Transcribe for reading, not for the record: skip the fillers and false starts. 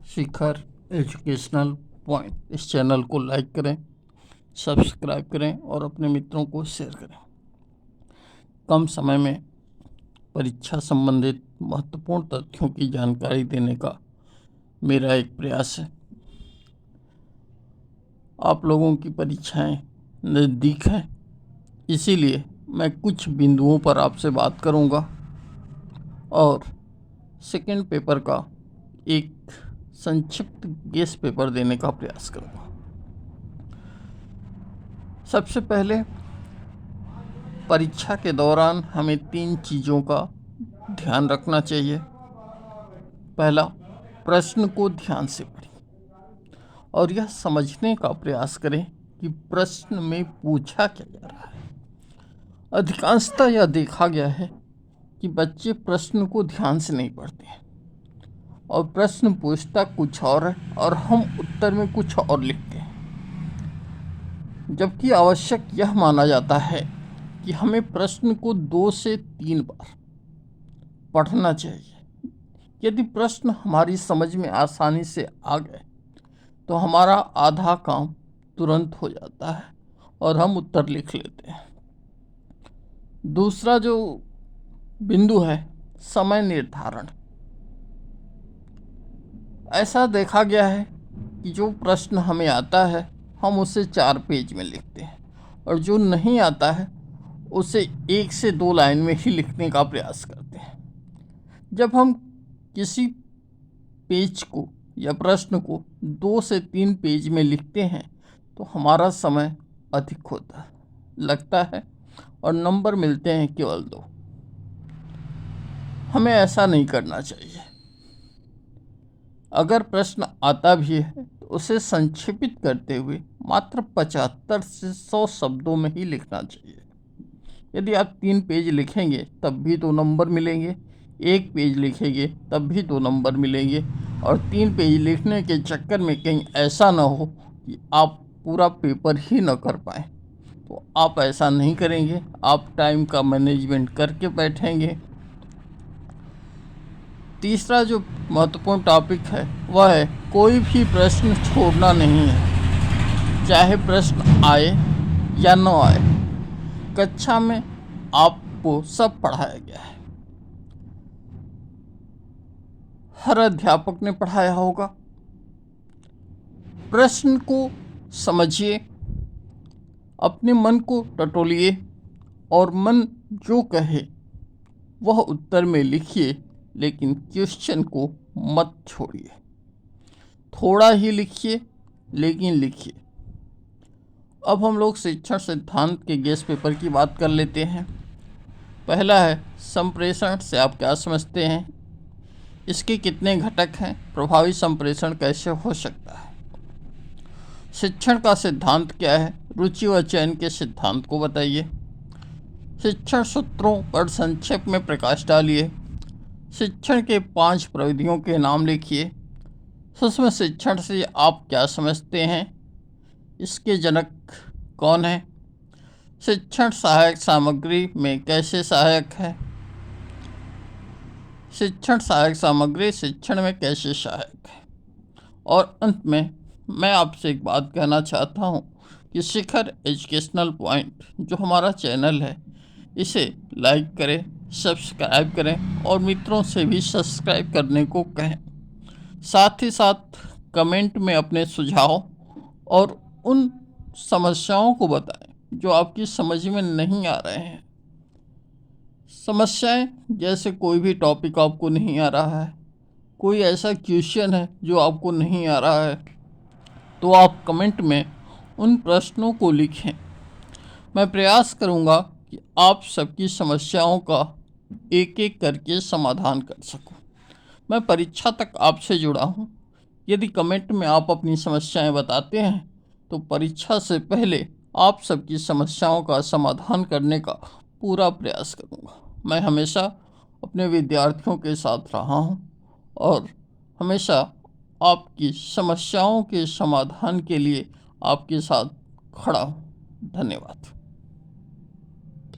शिखर educational point. इस channel को like करें, सब्सक्राइब करें और अपने मित्रों को शेयर करें। कम समय में परीक्षा संबंधित महत्वपूर्ण तथ्यों की जानकारी देने का मेरा एक प्रयास है। आप लोगों की परीक्षाएं नज़दीक हैं, इसीलिए मैं कुछ बिंदुओं पर आपसे बात करूंगा और सेकंड पेपर का एक संक्षिप्त गेस पेपर देने का प्रयास करूंगा। सबसे पहले, परीक्षा के दौरान हमें 3 चीज़ों का ध्यान रखना चाहिए। पहला, प्रश्न को ध्यान से पढ़ें और यह समझने का प्रयास करें कि प्रश्न में पूछा क्या जा रहा है। अधिकांशतः यह देखा गया है कि बच्चे प्रश्न को ध्यान से नहीं पढ़ते हैं और प्रश्न पूछता कुछ और है और हम उत्तर में कुछ और लिखते हैं, जबकि आवश्यक यह माना जाता है कि हमें प्रश्न को 2 से 3 बार पढ़ना चाहिए। यदि प्रश्न हमारी समझ में आसानी से आ गए तो हमारा आधा काम तुरंत हो जाता है और हम उत्तर लिख लेते हैं। दूसरा जो बिंदु है, समय निर्धारण। ऐसा देखा गया है कि जो प्रश्न हमें आता है हम उसे 4 पेज में लिखते हैं और जो नहीं आता है उसे 1 से 2 लाइन में ही लिखने का प्रयास करते हैं। जब हम किसी पेज को या प्रश्न को 2 से 3 पेज में लिखते हैं तो हमारा समय अधिक लगता है और नंबर मिलते हैं केवल 2। हमें ऐसा नहीं करना चाहिए। अगर प्रश्न आता भी है तो उसे संक्षेपित करते हुए मात्र 75 से 100 शब्दों में ही लिखना चाहिए। यदि आप 3 पेज लिखेंगे तब भी 2 नंबर मिलेंगे, 1 पेज लिखेंगे तब भी 2 नंबर मिलेंगे और 3 पेज लिखने के चक्कर में कहीं ऐसा ना हो कि आप पूरा पेपर ही न कर पाएँ, तो आप ऐसा नहीं करेंगे। आप टाइम का मैनेजमेंट करके बैठेंगे। तीसरा जो महत्वपूर्ण टॉपिक है वह है कोई भी प्रश्न छोड़ना नहीं है, चाहे प्रश्न आए या न आए। कक्षा में आपको सब पढ़ाया गया है, हर अध्यापक ने पढ़ाया होगा। प्रश्न को समझिए, अपने मन को टटोलिए और मन जो कहे वह उत्तर में लिखिए, लेकिन क्वेश्चन को मत छोड़िए। थोड़ा ही लिखिए लेकिन लिखिए। अब हम लोग शिक्षण सिद्धांत के गेस पेपर की बात कर लेते हैं। पहला है, संप्रेषण से आप क्या समझते हैं, इसके कितने घटक हैं, प्रभावी संप्रेषण कैसे हो सकता है। शिक्षण का सिद्धांत क्या है, रुचि व चयन के सिद्धांत को बताइए। शिक्षण सूत्रों पर संक्षेप में प्रकाश डालिए। शिक्षण के 5 प्रविधियों के नाम लिखिए। सूक्ष्म शिक्षण से आप क्या समझते हैं, इसके जनक कौन है। शिक्षण सहायक सामग्री में कैसे सहायक है। शिक्षण सहायक सामग्री शिक्षण में कैसे सहायक है। और अंत में मैं आपसे एक बात कहना चाहता हूँ कि शिखर एजुकेशनल पॉइंट जो हमारा चैनल है, इसे लाइक करें, सब्सक्राइब करें और मित्रों से भी सब्सक्राइब करने को कहें। साथ ही साथ कमेंट में अपने सुझाव और उन समस्याओं को बताएं जो आपकी समझ में नहीं आ रहे हैं। समस्याएं जैसे कोई भी टॉपिक आपको नहीं आ रहा है, कोई ऐसा क्वेश्चन है जो आपको नहीं आ रहा है, तो आप कमेंट में उन प्रश्नों को लिखें। मैं प्रयास करूंगा कि आप सबकी समस्याओं का एक एक करके समाधान कर सकूं। मैं परीक्षा तक आपसे जुड़ा हूं। यदि कमेंट में आप अपनी समस्याएं बताते हैं तो परीक्षा से पहले आप सबकी समस्याओं का समाधान करने का पूरा प्रयास करूंगा। मैं हमेशा अपने विद्यार्थियों के साथ रहा हूं और हमेशा आपकी समस्याओं के समाधान के लिए आपके साथ खड़ा हूं। धन्यवाद।